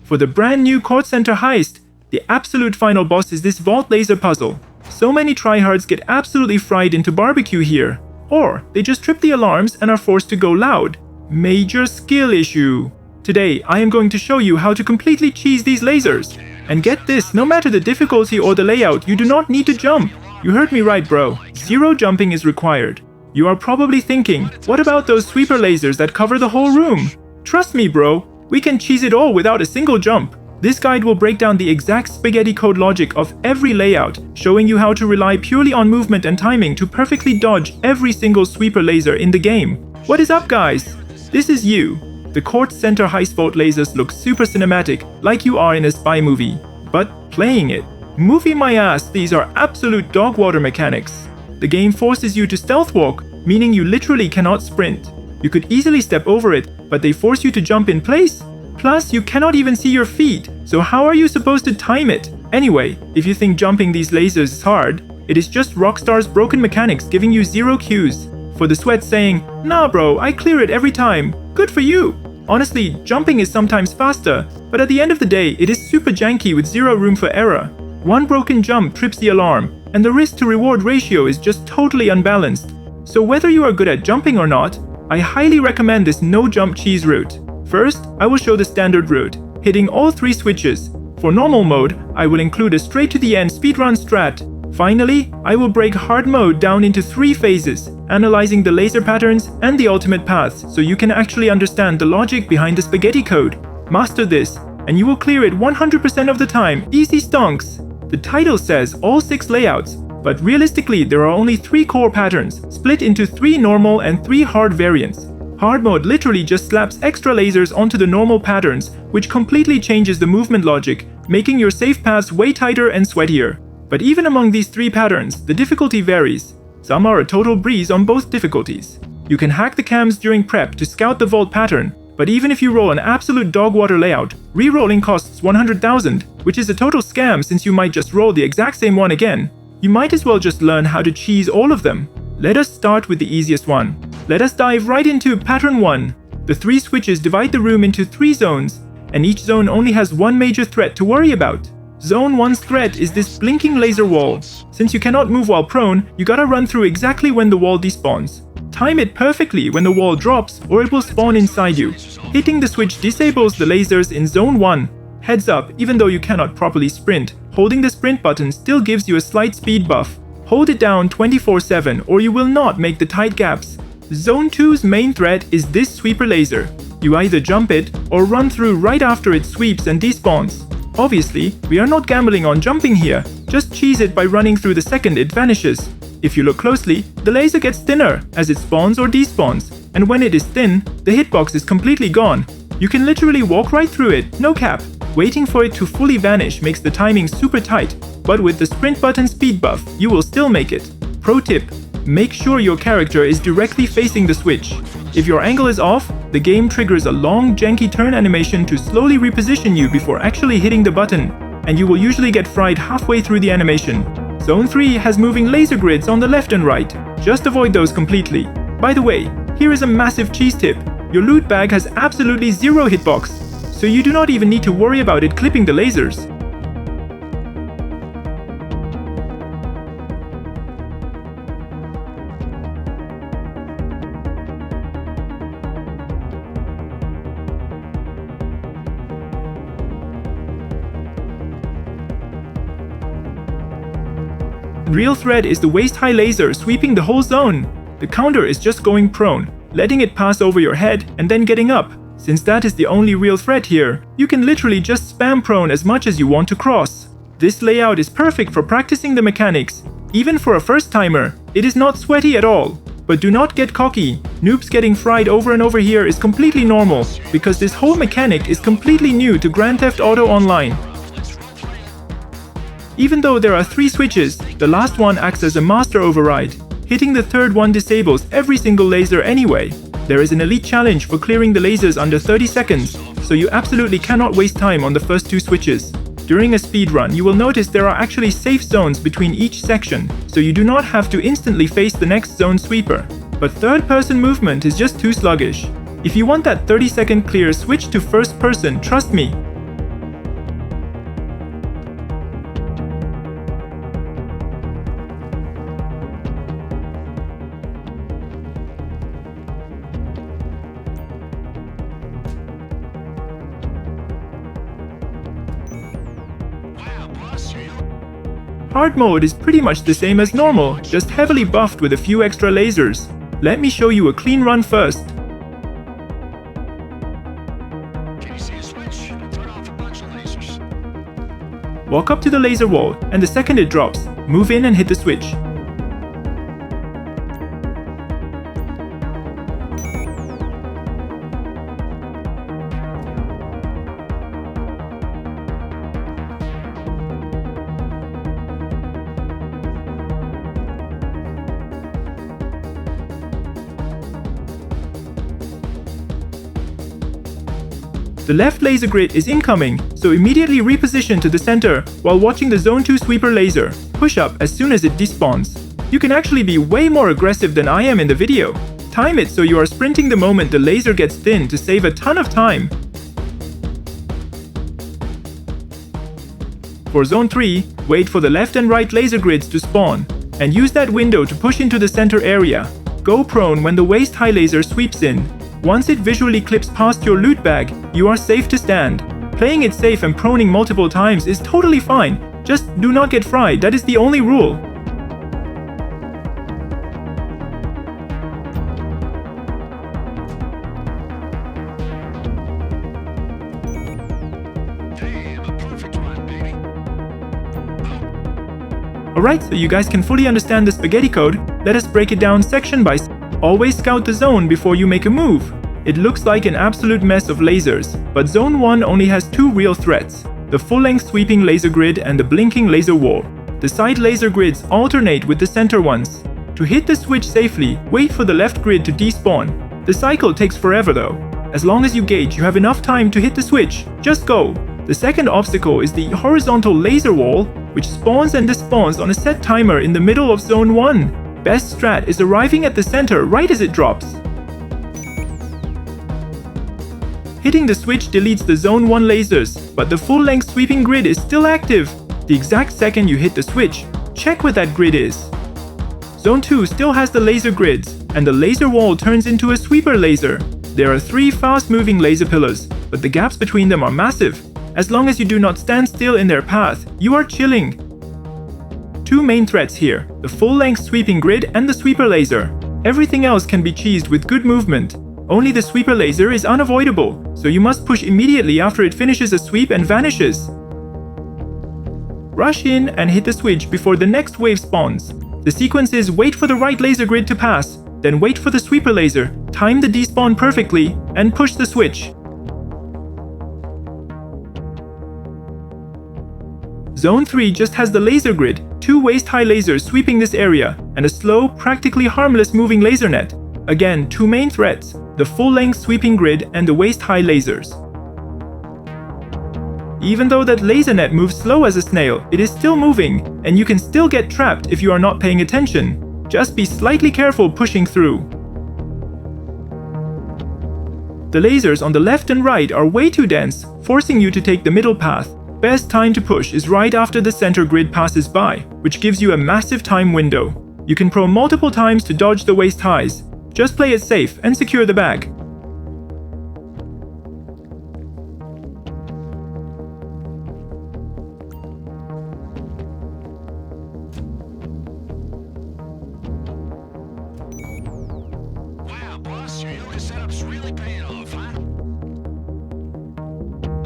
For the brand new Court Center Heist, the absolute final boss is this vault laser puzzle. So many tryhards get absolutely fried into barbecue here. Or they just trip the alarms and are forced to go loud. Major skill issue. Today, I am going to show you how to completely cheese these lasers. And get this, no matter the difficulty or the layout, you do not need to jump. You heard me right, bro. Zero jumping is required. You are probably thinking, what about those sweeper lasers that cover the whole room? Trust me, bro, we can cheese it all without a single jump. This guide will break down the exact spaghetti code logic of every layout, showing you how to rely purely on movement and timing to perfectly dodge every single sweeper laser in the game. What is up, guys? This is you. The Court Center Heist Vault lasers look super cinematic, like you are in a spy movie. But playing it. Movie my ass, these are absolute dog water mechanics. The game forces you to stealth walk, meaning you literally cannot sprint. You could easily step over it, but they force you to jump in place. Plus, you cannot even see your feet, so how are you supposed to time it? Anyway, if you think jumping these lasers is hard, it is just Rockstar's broken mechanics giving you zero cues. For the sweat saying, nah bro, I clear it every time. Good for you! Honestly, jumping is sometimes faster, but at the end of the day, it is super janky with zero room for error. One broken jump trips the alarm, and the risk to reward ratio is just totally unbalanced. So whether you are good at jumping or not, I highly recommend this no jump cheese route. First, I will show the standard route, hitting all 3 switches. For normal mode, I will include a straight to the end speedrun strat. Finally, I will break hard mode down into 3 phases, analyzing the laser patterns and the ultimate paths so you can actually understand the logic behind the spaghetti code. Master this, and you will clear it 100% of the time, easy stonks. The title says all 6 layouts, but realistically there are only 3 core patterns, split into 3 normal and 3 hard variants. Hard mode literally just slaps extra lasers onto the normal patterns, which completely changes the movement logic, making your safe paths way tighter and sweatier. But even among these 3 patterns, the difficulty varies. Some are a total breeze on both difficulties. You can hack the cams during prep to scout the vault pattern, but even if you roll an absolute dog water layout, re-rolling costs 100,000, which is a total scam since you might just roll the exact same one again. You might as well just learn how to cheese all of them. Let us start with the easiest one. Let us dive right into pattern 1. The 3 switches divide the room into 3 zones, and each zone only has one major threat to worry about. Zone 1's threat is this blinking laser wall. Since you cannot move while prone, you gotta run through exactly when the wall despawns. Time it perfectly when the wall drops or it will spawn inside you. Hitting the switch disables the lasers in Zone 1. Heads up, even though you cannot properly sprint, holding the sprint button still gives you a slight speed buff. Hold it down 24/7 or you will not make the tight gaps. Zone 2's main threat is this sweeper laser. You either jump it or run through right after it sweeps and despawns. Obviously, we are not gambling on jumping here, just cheese it by running through the second it vanishes. If you look closely, the laser gets thinner as it spawns or despawns, and when it is thin, the hitbox is completely gone. You can literally walk right through it, no cap. Waiting for it to fully vanish makes the timing super tight, but with the sprint button speed buff, you will still make it. Pro tip: make sure your character is directly facing the switch. If your angle is off, the game triggers a long, janky turn animation to slowly reposition you before actually hitting the button, and you will usually get fried halfway through the animation. Zone 3 has moving laser grids on the left and right. Just avoid those completely. By the way, here is a massive cheese tip. Your loot bag has absolutely zero hitbox, so you do not even need to worry about it clipping the lasers. Real threat is the waist-high laser sweeping the whole zone. The counter is just going prone, letting it pass over your head and then getting up. Since that is the only real threat here, you can literally just spam prone as much as you want to cross. This layout is perfect for practicing the mechanics. Even for a first-timer, it is not sweaty at all. But do not get cocky. Noobs getting fried over and over here is completely normal, because this whole mechanic is completely new to Grand Theft Auto Online. Even though there are 3 switches, the last one acts as a master override. Hitting the third one disables every single laser anyway. There is an elite challenge for clearing the lasers under 30 seconds, so you absolutely cannot waste time on the first 2 switches. During a speedrun, you will notice there are actually safe zones between each section, so you do not have to instantly face the next zone sweeper. But third-person movement is just too sluggish. If you want that 30-second clear, switch to first person, trust me. Hard mode is pretty much the same as normal, just heavily buffed with a few extra lasers. Let me show you a clean run first. Can you see a switch? Turn off a bunch of lasers. Walk up to the laser wall, and the second it drops, move in and hit the switch. The left laser grid is incoming, so immediately reposition to the center while watching the Zone 2 sweeper laser. Push up as soon as it despawns. You can actually be way more aggressive than I am in the video. Time it so you are sprinting the moment the laser gets thin to save a ton of time. For Zone 3, wait for the left and right laser grids to spawn, and use that window to push into the center area. Go prone when the waist-high laser sweeps in. Once it visually clips past your loot bag, you are safe to stand. Playing it safe and proning multiple times is totally fine. Just do not get fried, that is the only rule. Damn, a perfect run, baby. Alright, so you guys can fully understand the spaghetti code, let us break it down section by section. Always scout the zone before you make a move. It looks like an absolute mess of lasers, but Zone 1 only has two real threats: the full-length sweeping laser grid and the blinking laser wall. The side laser grids alternate with the center ones. To hit the switch safely, wait for the left grid to despawn. The cycle takes forever though. As long as you gauge you have enough time to hit the switch, just go. The second obstacle is the horizontal laser wall, which spawns and despawns on a set timer in the middle of Zone 1. Best strat is arriving at the center right as it drops. Hitting the switch deletes the Zone 1 lasers, but the full-length sweeping grid is still active. The exact second you hit the switch, check what that grid is. Zone 2 still has the laser grids, and the laser wall turns into a sweeper laser. There are 3 fast-moving laser pillars, but the gaps between them are massive. As long as you do not stand still in their path, you are chilling. Two main threats here, the full-length sweeping grid and the sweeper laser. Everything else can be cheesed with good movement. Only the sweeper laser is unavoidable, so you must push immediately after it finishes a sweep and vanishes. Rush in and hit the switch before the next wave spawns. The sequence is wait for the right laser grid to pass, then wait for the sweeper laser, time the despawn perfectly, and push the switch. Zone 3 just has the laser grid, 2 waist-high lasers sweeping this area, and a slow, practically harmless moving laser net. Again, 2 main threats, the full-length sweeping grid and the waist-high lasers. Even though that laser net moves slow as a snail, it is still moving, and you can still get trapped if you are not paying attention. Just be slightly careful pushing through. The lasers on the left and right are way too dense, forcing you to take the middle path. Best time to push is right after the center grid passes by, which gives you a massive time window. You can pro multiple times to dodge the waist highs. Just play it safe and secure the bag. Wow, boss, your yoga setup's really paying off, huh?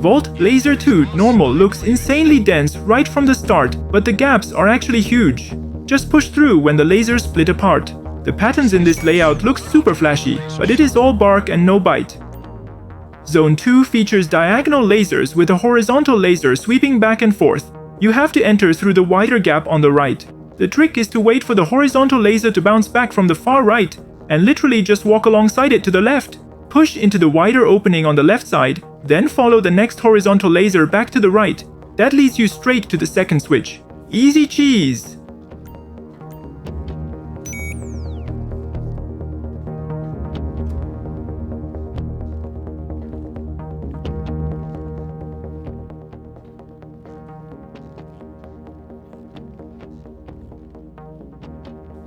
Vault Laser 2 Normal looks insanely dense right from the start, but the gaps are actually huge. Just push through when the lasers split apart. The patterns in this layout look super flashy, but it is all bark and no bite. Zone 2 features diagonal lasers with a horizontal laser sweeping back and forth. You have to enter through the wider gap on the right. The trick is to wait for the horizontal laser to bounce back from the far right, and literally just walk alongside it to the left. Push into the wider opening on the left side, then follow the next horizontal laser back to the right. That leads you straight to the second switch. Easy cheese!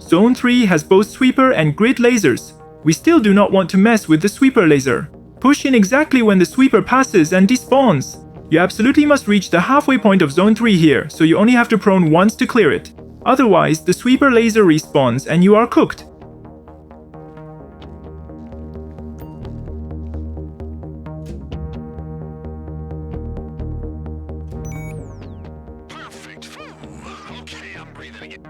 Zone 3 has both sweeper and grid lasers. We still do not want to mess with the sweeper laser. Push in exactly when the sweeper passes and despawns. You absolutely must reach the halfway point of Zone 3 here, so you only have to prone once to clear it. Otherwise, the sweeper laser respawns and you are cooked. Perfect. Okay, I'm breathing again.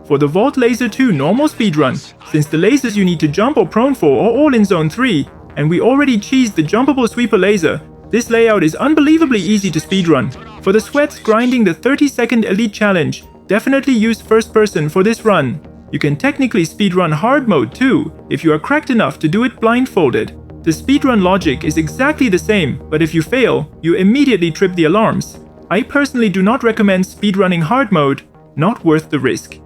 For the Vault Laser 2 normal speedrun, since the lasers you need to jump or prone for are all in Zone 3, and we already cheesed the jumpable sweeper laser, this layout is unbelievably easy to speedrun. For the sweats grinding the 30-second Elite Challenge, definitely use first person for this run. You can technically speedrun hard mode too, if you are cracked enough to do it blindfolded. The speedrun logic is exactly the same, but if you fail, you immediately trip the alarms. I personally do not recommend speedrunning hard mode, not worth the risk.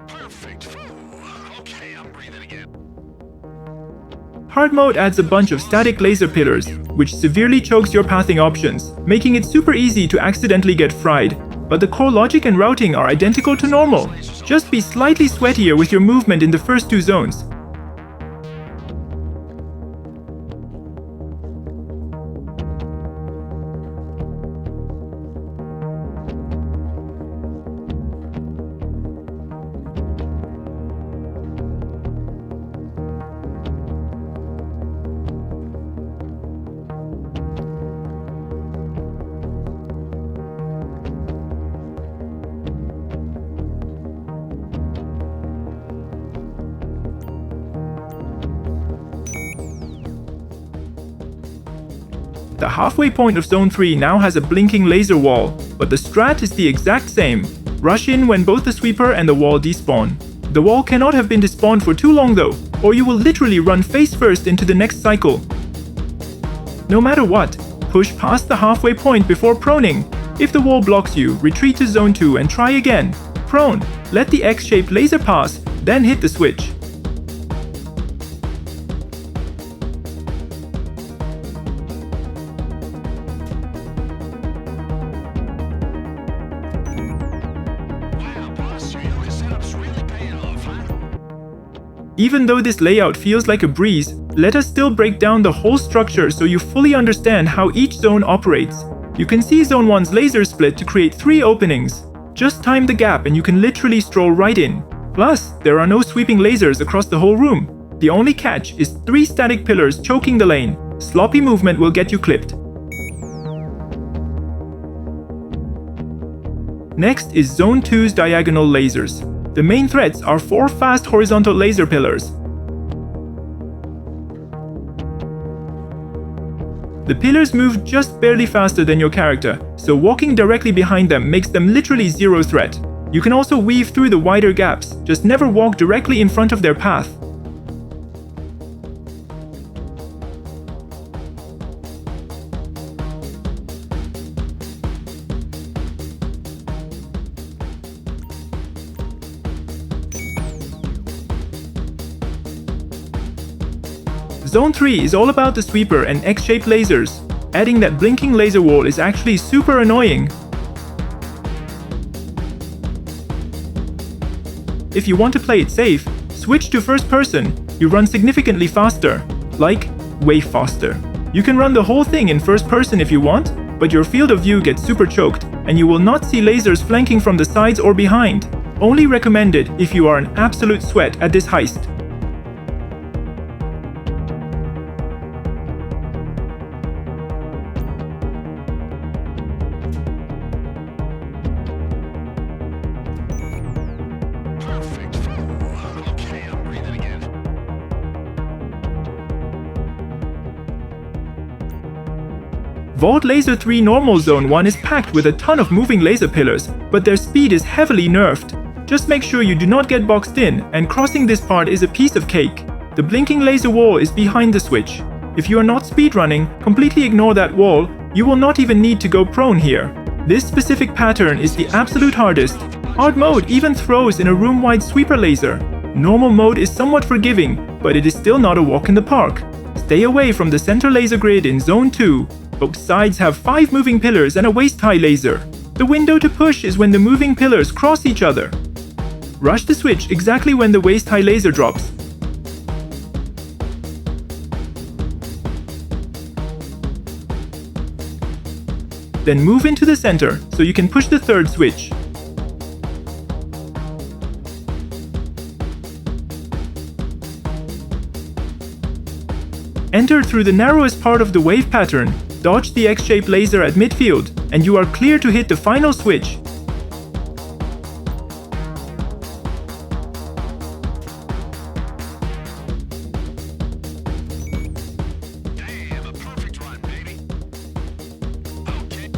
Perfect. Okay, I'm breathing again. Hard mode adds a bunch of static laser pillars, which severely chokes your pathing options, making it super easy to accidentally get fried. But the core logic and routing are identical to normal. Just be slightly sweatier with your movement in the first two zones. The halfway point of Zone 3 now has a blinking laser wall, but the strat is the exact same. Rush in when both the sweeper and the wall despawn. The wall cannot have been despawned for too long though, or you will literally run face first into the next cycle. No matter what, push past the halfway point before proning. If the wall blocks you, retreat to Zone 2 and try again. Prone, let the X-shaped laser pass, then hit the switch. Even though this layout feels like a breeze, let us still break down the whole structure so you fully understand how each zone operates. You can see Zone 1's laser split to create 3 openings. Just time the gap and you can literally stroll right in. Plus, there are no sweeping lasers across the whole room. The only catch is 3 static pillars choking the lane. Sloppy movement will get you clipped. Next is Zone 2's diagonal lasers. The main threats are 4 fast horizontal laser pillars. The pillars move just barely faster than your character, so walking directly behind them makes them literally zero threat. You can also weave through the wider gaps, just never walk directly in front of their path. Zone 3 is all about the sweeper and X-shaped lasers. Adding that blinking laser wall is actually super annoying. If you want to play it safe, switch to first person. You run significantly faster. Like, way faster. You can run the whole thing in first person if you want, but your field of view gets super choked, and you will not see lasers flanking from the sides or behind. Only recommended if you are an absolute sweat at this heist. Vault Laser 3 normal Zone 1 is packed with a ton of moving laser pillars, but their speed is heavily nerfed. Just make sure you do not get boxed in, and crossing this part is a piece of cake. The blinking laser wall is behind the switch. If you are not speedrunning, completely ignore that wall. You will not even need to go prone here. This specific pattern is the absolute hardest. Hard mode even throws in a room-wide sweeper laser. Normal mode is somewhat forgiving, but it is still not a walk in the park. Stay away from the center laser grid in Zone 2. Both sides have 5 moving pillars and a waist-high laser. The window to push is when the moving pillars cross each other. Rush the switch exactly when the waist-high laser drops. Then move into the center so you can push the third switch. Enter through the narrowest part of the wave pattern, dodge the X-shaped laser at midfield, and you are clear to hit the final switch. Damn, a perfect run, baby. Okay.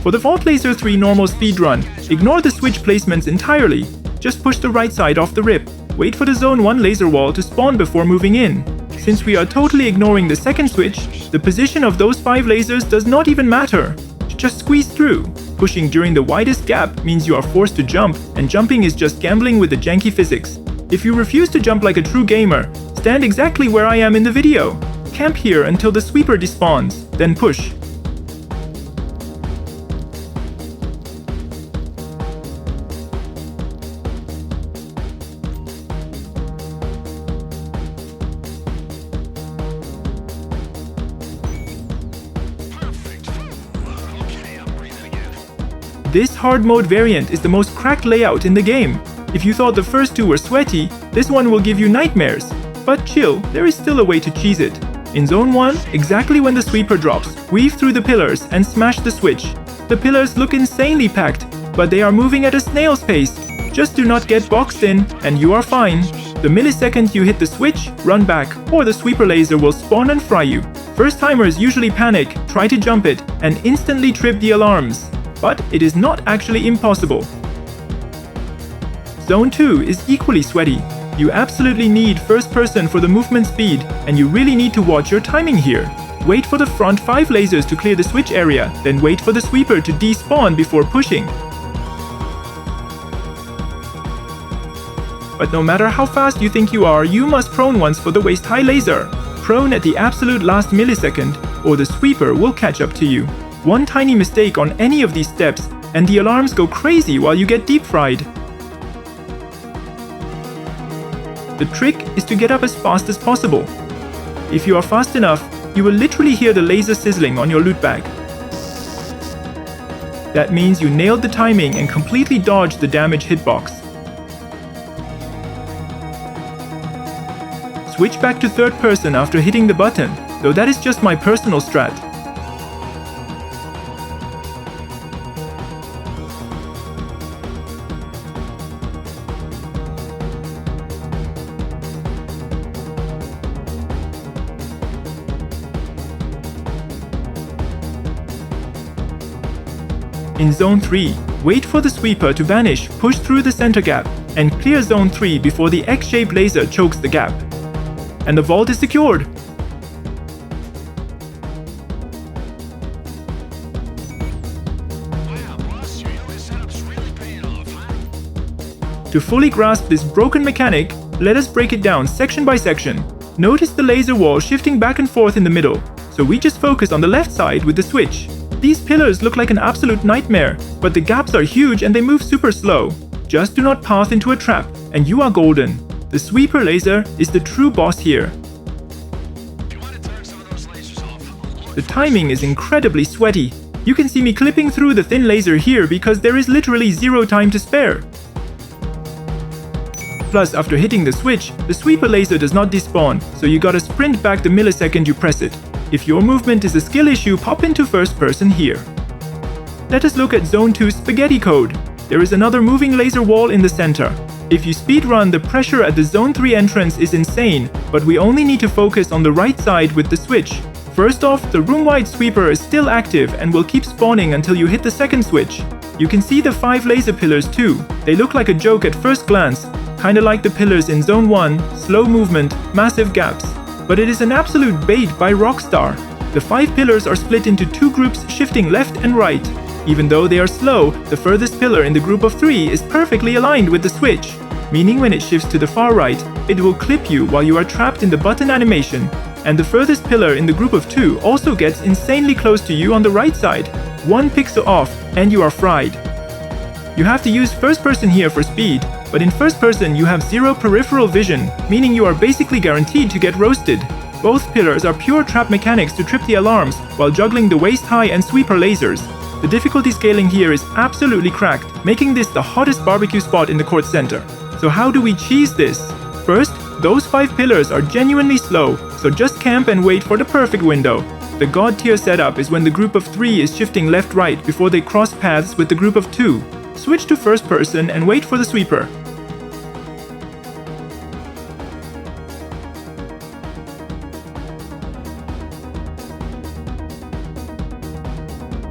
For the Vault Laser 3 normal speed run, ignore the switch placements entirely. Just push the right side off the rip. Wait for the Zone 1 laser wall to spawn before moving in. Since we are totally ignoring the second switch, the position of those 5 lasers does not even matter. Just squeeze through. Pushing during the widest gap means you are forced to jump, and jumping is just gambling with the janky physics. If you refuse to jump like a true gamer, stand exactly where I am in the video. Camp here until the sweeper despawns, then push. This hard mode variant is the most cracked layout in the game. If you thought the first two were sweaty, this one will give you nightmares. But chill, there is still a way to cheese it. In Zone 1, exactly when the sweeper drops, weave through the pillars and smash the switch. The pillars look insanely packed, but they are moving at a snail's pace. Just do not get boxed in, and you are fine. The millisecond you hit the switch, run back, or the sweeper laser will spawn and fry you. First-timers usually panic, try to jump it, and instantly trip the alarms. But it is not actually impossible. Zone 2 is equally sweaty. You absolutely need first person for the movement speed, and you really need to watch your timing here. Wait for the front 5 lasers to clear the switch area, then wait for the sweeper to despawn before pushing. But no matter how fast you think you are, you must prone once for the waist-high laser. Prone at the absolute last millisecond, or the sweeper will catch up to you. One tiny mistake on any of these steps, and the alarms go crazy while you get deep fried. The trick is to get up as fast as possible. If you are fast enough, you will literally hear the laser sizzling on your loot bag. That means you nailed the timing and completely dodged the damage hitbox. Switch back to third person after hitting the button, though that is just my personal strat. In Zone 3, wait for the sweeper to vanish, push through the center gap, and clear Zone 3 before the X-shaped laser chokes the gap. And the vault is secured! Wow, boss, your yoga setup's really paying off, huh? To fully grasp this broken mechanic, let us break it down section by section. Notice the laser wall shifting back and forth in the middle, so we just focus on the left side with the switch. These pillars look like an absolute nightmare, but the gaps are huge and they move super slow. Just do not path into a trap, and you are golden. The sweeper laser is the true boss here. You want to turn some of those lasers off? The timing is incredibly sweaty. You can see me clipping through the thin laser here because there is literally zero time to spare. Plus, after hitting the switch, the sweeper laser does not despawn, so you gotta sprint back the millisecond you press it. If your movement is a skill issue, pop into first person here. Let us look at Zone 2's spaghetti code. There is another moving laser wall in the center. If you speedrun, the pressure at the Zone 3 entrance is insane, but we only need to focus on the right side with the switch. First off, the room-wide sweeper is still active and will keep spawning until you hit the second switch. You can see the 5 laser pillars too. They look like a joke at first glance, kinda like the pillars in Zone 1, slow movement, massive gaps. But it is an absolute bait by Rockstar. The 5 pillars are split into 2 groups shifting left and right. Even though they are slow, the furthest pillar in the group of 3 is perfectly aligned with the switch, meaning when it shifts to the far right, it will clip you while you are trapped in the button animation. And the furthest pillar in the group of 2 also gets insanely close to you on the right side. 1 pixel off, and you are fried. You have to use first person here for speed, but in first person you have 0 peripheral vision, meaning you are basically guaranteed to get roasted. Both pillars are pure trap mechanics to trip the alarms while juggling the waist-high and sweeper lasers. The difficulty scaling here is absolutely cracked, making this the hottest barbecue spot in the court center. So how do we cheese this? First, those 5 pillars are genuinely slow, so just camp and wait for the perfect window. The god tier setup is when the group of 3 is shifting left-right before they cross paths with the group of 2. Switch to first person and wait for the sweeper.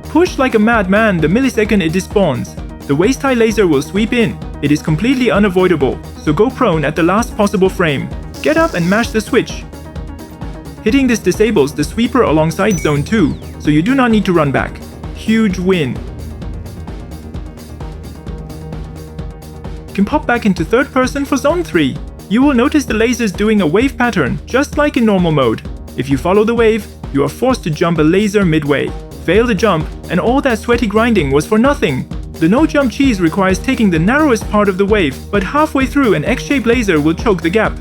Push like a madman the millisecond it despawns. The waist-high laser will sweep in. It is completely unavoidable, so go prone at the last possible frame. Get up and mash the switch. Hitting this disables the sweeper alongside zone 2, so you do not need to run back. Huge win. You can pop back into third person for zone 3. You will notice the lasers doing a wave pattern, just like in normal mode. If you follow the wave, you are forced to jump a laser midway. Fail the jump, and all that sweaty grinding was for nothing. The no-jump cheese requires taking the narrowest part of the wave, but halfway through an X-shaped laser will choke the gap.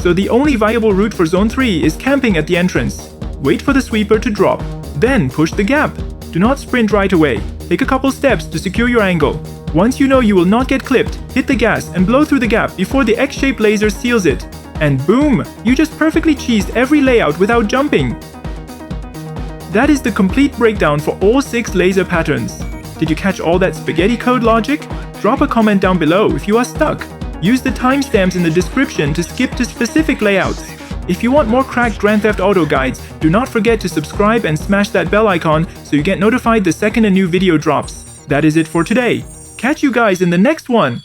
So the only viable route for Zone 3 is camping at the entrance. Wait for the sweeper to drop, then push the gap. Do not sprint right away. Take a couple steps to secure your angle. Once you know you will not get clipped, hit the gas and blow through the gap before the X-shaped laser seals it. And boom! You just perfectly cheesed every layout without jumping. That is the complete breakdown for all 6 laser patterns. Did you catch all that spaghetti code logic? Drop a comment down below if you are stuck. Use the timestamps in the description to skip to specific layouts. If you want more cracked Grand Theft Auto guides, do not forget to subscribe and smash that bell icon so you get notified the second a new video drops. That is it for today. Catch you guys in the next one!